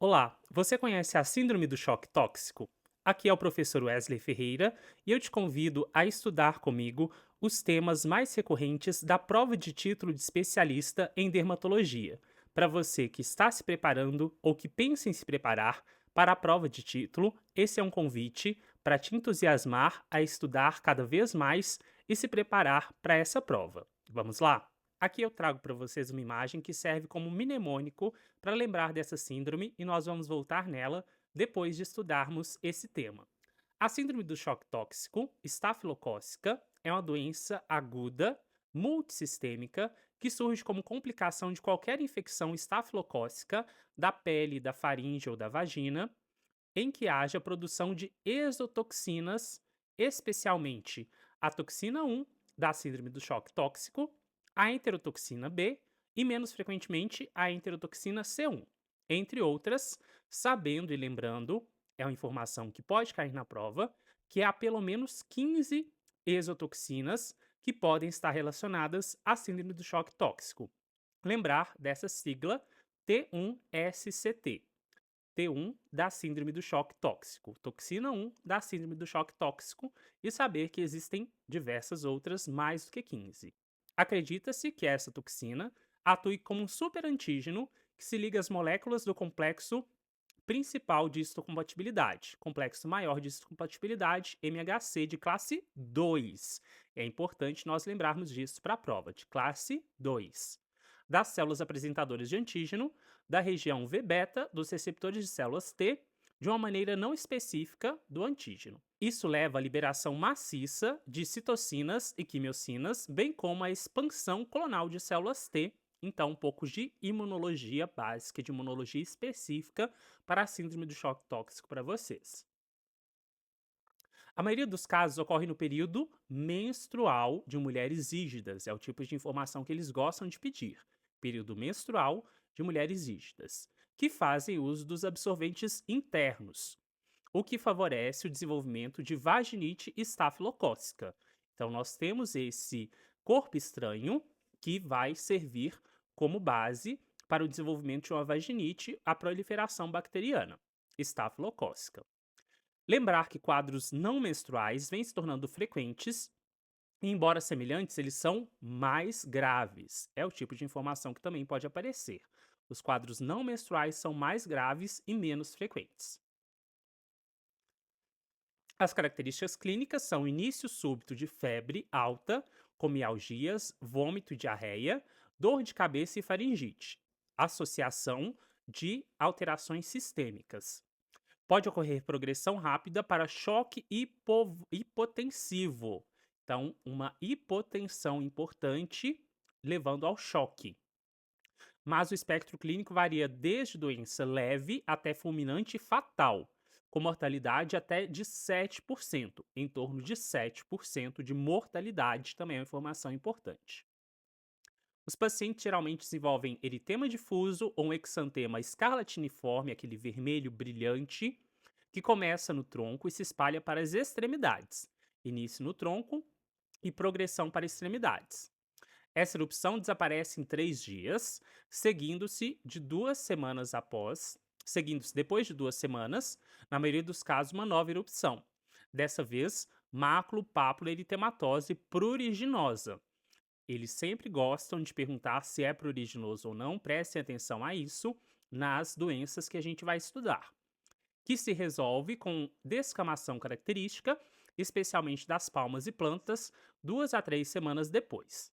Olá, você conhece a Síndrome do Choque Tóxico? Aqui é o professor Wesley Ferreira e eu te convido a estudar comigo os temas mais recorrentes da prova de título de especialista em dermatologia, para você que está se preparando ou que pensa em se preparar para a prova de título. Esse é um convite para te entusiasmar a estudar cada vez mais e se preparar para essa prova. Vamos lá? Aqui eu trago para vocês uma imagem que serve como mnemônico para lembrar dessa síndrome e nós vamos voltar nela depois de estudarmos esse tema. A síndrome do choque tóxico estafilocócica é uma doença aguda, multissistêmica, que surge como complicação de qualquer infecção estafilocócica da pele, da faringe ou da vagina, em que haja produção de exotoxinas, especialmente a toxina 1 da síndrome do choque tóxico, a enterotoxina B e, menos frequentemente, a enterotoxina C1, entre outras, sabendo e lembrando, é uma informação que pode cair na prova, que há pelo menos 15 exotoxinas que podem estar relacionadas à síndrome do choque tóxico. Lembrar dessa sigla T1SCT. T1 da síndrome do choque tóxico, toxina 1 da síndrome do choque tóxico e saber que existem diversas outras, mais do que 15. Acredita-se que essa toxina atue como um superantígeno que se liga às moléculas do complexo principal de histocompatibilidade, complexo maior de histocompatibilidade, MHC de classe 2. É importante nós lembrarmos disso para a prova, de classe 2. Das células apresentadoras de antígeno, da região V-beta, dos receptores de células T, de uma maneira não específica do antígeno. Isso leva à liberação maciça de citocinas e quimiocinas, bem como à expansão clonal de células T. Então, um pouco de imunologia básica, de imunologia específica para a síndrome do choque tóxico para vocês. A maioria dos casos ocorre no período menstrual de mulheres rígidas, é o tipo de informação que eles gostam de pedir. Período menstrual de mulheres rígidas, que fazem uso dos absorventes internos, o que favorece o desenvolvimento de vaginite estafilocócica. Então, nós temos esse corpo estranho que vai servir como base para o desenvolvimento de uma vaginite, a proliferação bacteriana estafilocócica. Lembrar que quadros não menstruais vêm se tornando frequentes e, embora semelhantes, eles são mais graves. É o tipo de informação que também pode aparecer. Os quadros não menstruais são mais graves e menos frequentes. As características clínicas são início súbito de febre alta, com mialgias, vômito e diarreia, dor de cabeça e faringite. Associação de alterações sistêmicas. Pode ocorrer progressão rápida para choque hipotensivo. Então, uma hipotensão importante levando ao choque. Mas o espectro clínico varia desde doença leve até fulminante e fatal, com mortalidade até de 7%, em torno de 7% de mortalidade, também é uma informação importante. Os pacientes geralmente desenvolvem eritema difuso ou um exantema escarlatiniforme, aquele vermelho brilhante, que começa no tronco e se espalha para as extremidades. Início no tronco e progressão para extremidades. Essa erupção desaparece em 3 dias, seguindo-se depois de 2 semanas, na maioria dos casos, uma nova erupção. Dessa vez, máculo-pápula eritematose pruriginosa. Eles sempre gostam de perguntar se é pruriginoso ou não, prestem atenção a isso nas doenças que a gente vai estudar, que se resolve com descamação característica, especialmente das palmas e plantas, 2 a 3 semanas depois.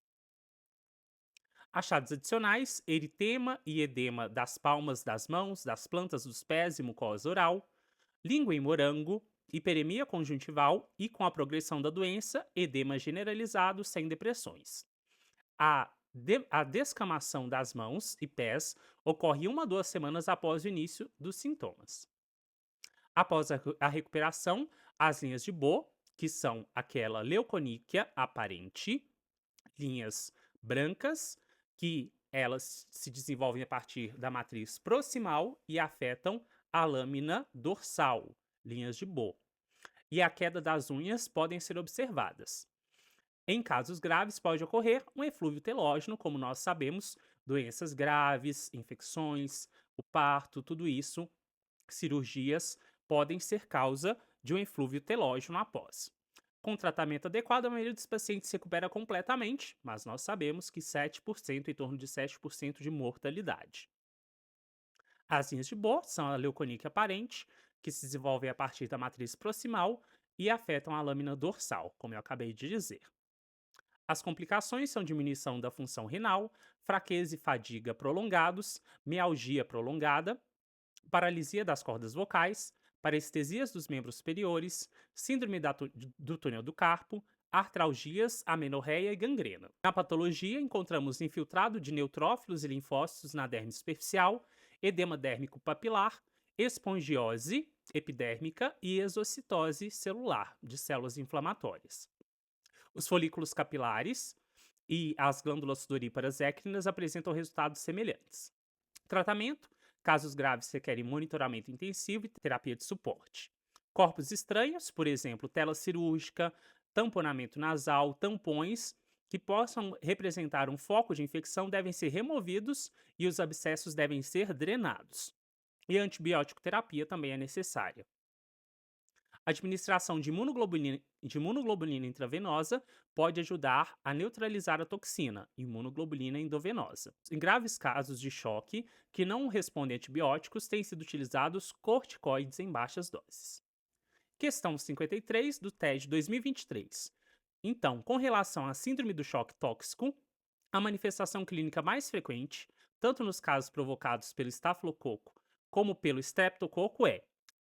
Achados adicionais: eritema e edema das palmas das mãos, das plantas dos pés e mucosa oral, língua em morango, hiperemia conjuntival e, com a progressão da doença, edema generalizado sem depressões. A descamação das mãos e pés ocorre 1 a 2 semanas após o início dos sintomas. Após a recuperação, as linhas de Bohr, que são aquela leuconíquia aparente, linhas brancas, que elas se desenvolvem a partir da matriz proximal e afetam a lâmina dorsal, linhas de Bohr. E a queda das unhas podem ser observadas. Em casos graves, pode ocorrer um eflúvio telógeno, como nós sabemos, doenças graves, infecções, o parto, tudo isso, cirurgias, podem ser causa de um eflúvio telógeno após. Com tratamento adequado, a maioria dos pacientes se recupera completamente, mas nós sabemos que 7%, em torno de 7% de mortalidade. As linhas de Bohr são a leuconíquia aparente, que se desenvolvem a partir da matriz proximal e afetam a lâmina dorsal, como eu acabei de dizer. As complicações são diminuição da função renal, fraqueza e fadiga prolongados, mialgia prolongada, paralisia das cordas vocais, parestesias dos membros superiores, síndrome do túnel do carpo, artralgias, amenorreia e gangrena. Na patologia, encontramos infiltrado de neutrófilos e linfócitos na derme superficial, edema dérmico papilar, espongiose epidérmica e exocitose celular de células inflamatórias. Os folículos capilares e as glândulas sudoríparas écrinas apresentam resultados semelhantes. Tratamento: casos graves requerem monitoramento intensivo e terapia de suporte. Corpos estranhos, por exemplo, tela cirúrgica, tamponamento nasal, tampões que possam representar um foco de infecção devem ser removidos e os abscessos devem ser drenados. E a antibiótico terapia também é necessária. Administração de imunoglobulina intravenosa pode ajudar a neutralizar a toxina, imunoglobulina endovenosa. Em graves casos de choque que não respondem a antibióticos, têm sido utilizados corticoides em baixas doses. Questão 53 do TED 2023. Então, com relação à síndrome do choque tóxico, a manifestação clínica mais frequente, tanto nos casos provocados pelo estafilococo como pelo streptococo, é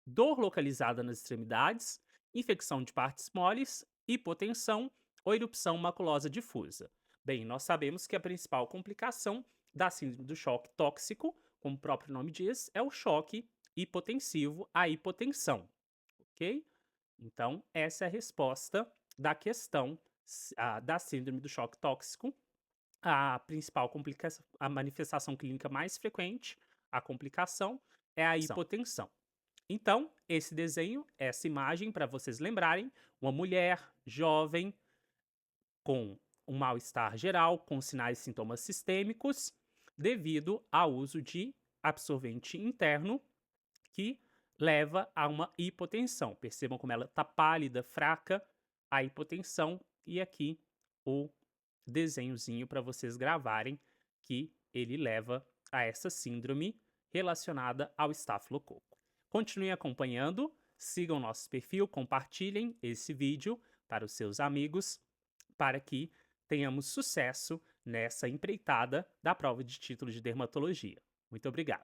dor localizada nas extremidades, infecção de partes moles, hipotensão ou erupção maculosa difusa. Bem, nós sabemos que a principal complicação da síndrome do choque tóxico, como o próprio nome diz, é o choque hipotensivo, a hipotensão, ok? Então, essa é a resposta da questão da síndrome do choque tóxico. A principal complicação, a manifestação clínica mais frequente, a complicação, é a hipotensão. Então, esse desenho, essa imagem, para vocês lembrarem, uma mulher jovem com um mal-estar geral, com sinais e sintomas sistêmicos, devido ao uso de absorvente interno, que leva a uma hipotensão. Percebam como ela está pálida, fraca, a hipotensão, e aqui o desenhozinho para vocês gravarem que ele leva a essa síndrome relacionada ao estafilococo. Continuem acompanhando, sigam nosso perfil, compartilhem esse vídeo para os seus amigos, para que tenhamos sucesso nessa empreitada da prova de título de dermatologia. Muito obrigado!